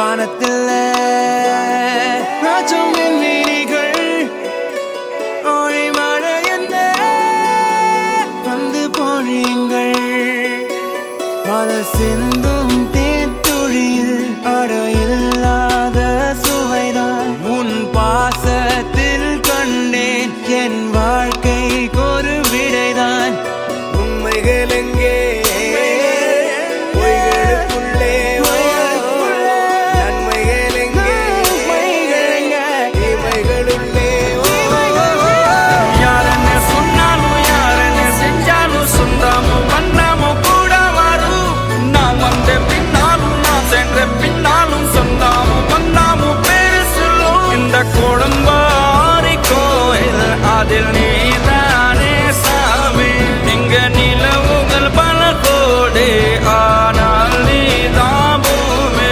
வானத்தில் ராஜம் என் விழிகள் ஒளி மழை என்ன வந்து பொழியுங்கள் பல சிந்தும் தேத்துழியில் அடையில்லாத சுவைதான் உன் பாசத்தில் கண்டேன் என் வாழ்க்கைக்கு ஒரு விடைதான் உண்மைகள் எங்கே கோடம்பாரி கோயில் அதில் நீதானே சாமி இங்க நிலவுகள் பல கோடி ஆனால் நீதான் பூமி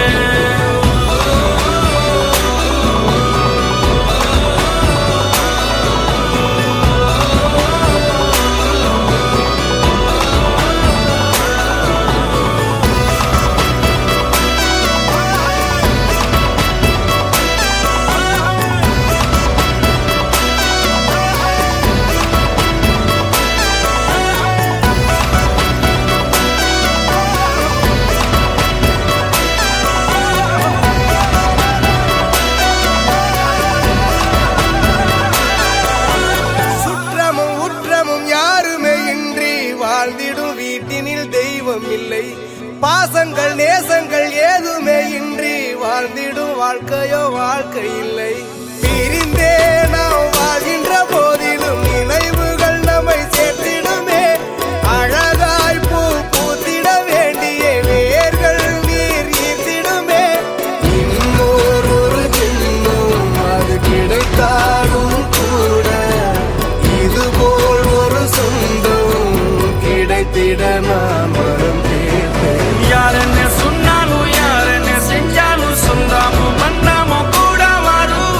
வாழ்ந்திடும் வீட்டினில் தெய்வம் இல்லை பாசங்கள் நேசங்கள் ஏதுமே இன்றி வாழ்ந்திடும் வாழ்க்கையோ வாழ்க்கை இல்லை பிரிந்தே நாம் வாழ்கின்ற போதிலும் நினைவுகள் நம்மை சேர்த்திடுமே அழகாய் பூ பூத்திட வேண்டிய வேர்கள் நீர் ஈர்த்திடுமே இன்னொரு ஜென்மம் அது கிடைத்தாலும் கூட இதுபோல் ஒரு சொந்தம் கிடைத்திட நான் வரும் யாருன்னு சொன்னாலும் யாருன்னு செஞ்சாலும் சொந்தாமும் மன்னாமும் கூட வரும்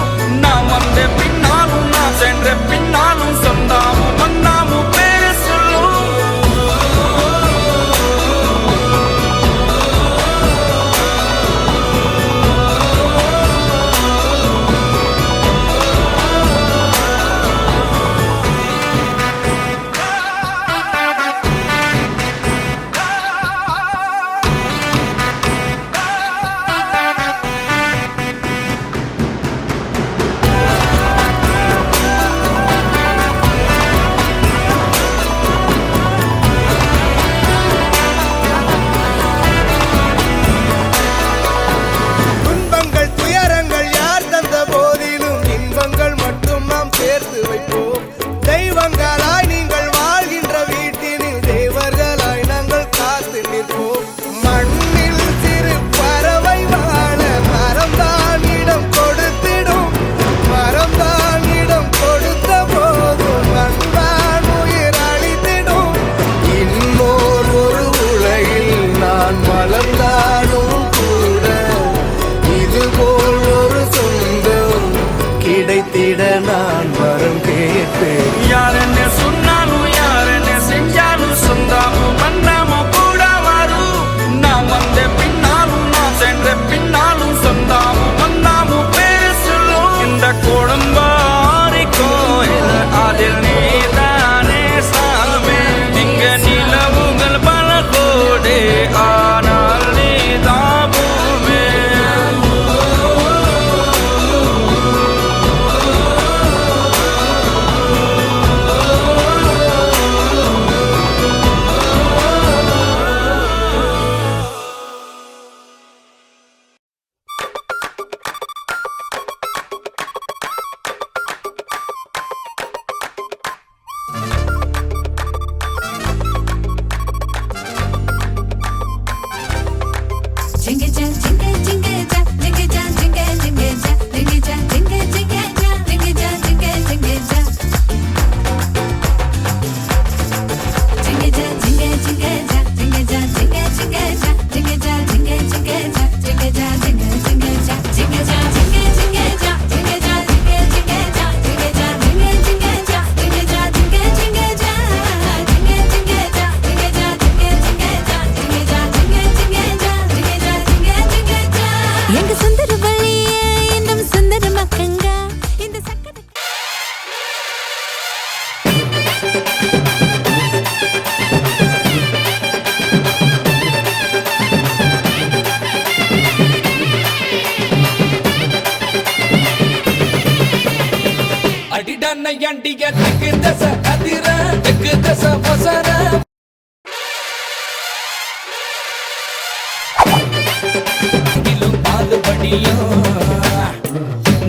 நையாண்டிய தெற்கு தச அதிர தெற்கு தச வசர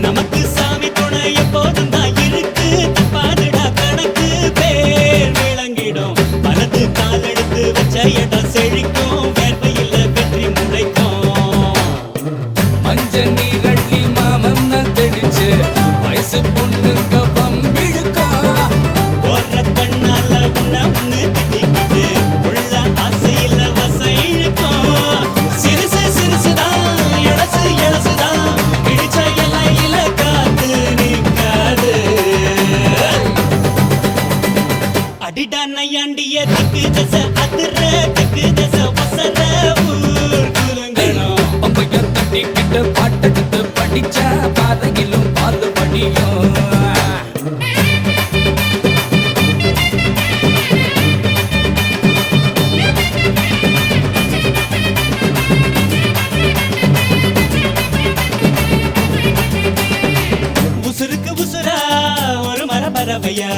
நமக்கு சாமி துணை எப்போதும் தான் இருக்கு தப்பாதுடா கணக்கு பேர் விளங்கிடும் வலது கால் எடுத்து வச்ச இடம் செழிக்கும் வேர்வையில் வெற்றி முளைக்கும் மஞ்ச நீரள்ளி மாமன்ன தெளிச்சு வயசு பொண்ணுங்க பம்பிழுக்கும் போற கண்ணால உன்னை திட்டிக்கிட்டு உள்ள ஆசையில வசை இழுக்கும் சிறுசு சிறுசுதான் எழசு எழசுதான் பிடிச்ச இலையில காத்து நிற்காது அடிடா நையாண்டிய திக்கு தசை அதிர திக்கு தசை வசர ஊர் குலுங்கணும் பம்பைய தட்டிக்கிட்டு பாட்டெடுத்து படிச்ச பாதையிலும் பால் படியும் உசுருக்கு உசுரா ஒரு மரபரவையா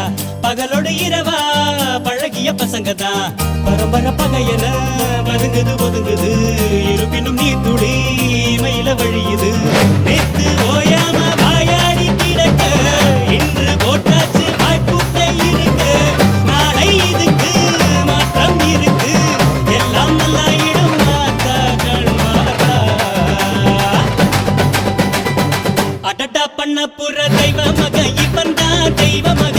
பகலோட இரவா பழகிய பசங்க தான் பரம்பர பகையன பதுங்குது ஒதுங்குது இருப்பினும் நீ துளி மயில வழியுது நேத்து ஓயாம வாயாடி கிடக்க இன்று போட்டாச்சு வாய்ப்புட்டை இருக்கு நாளை இதுக்கு மாற்றம் இருக்கு எல்லாம் நல்லா இடம் மாத்தா கண்மாத்தா அடடா பண்ண புற தெய்வ மக இவன் தான் தெய்வ மக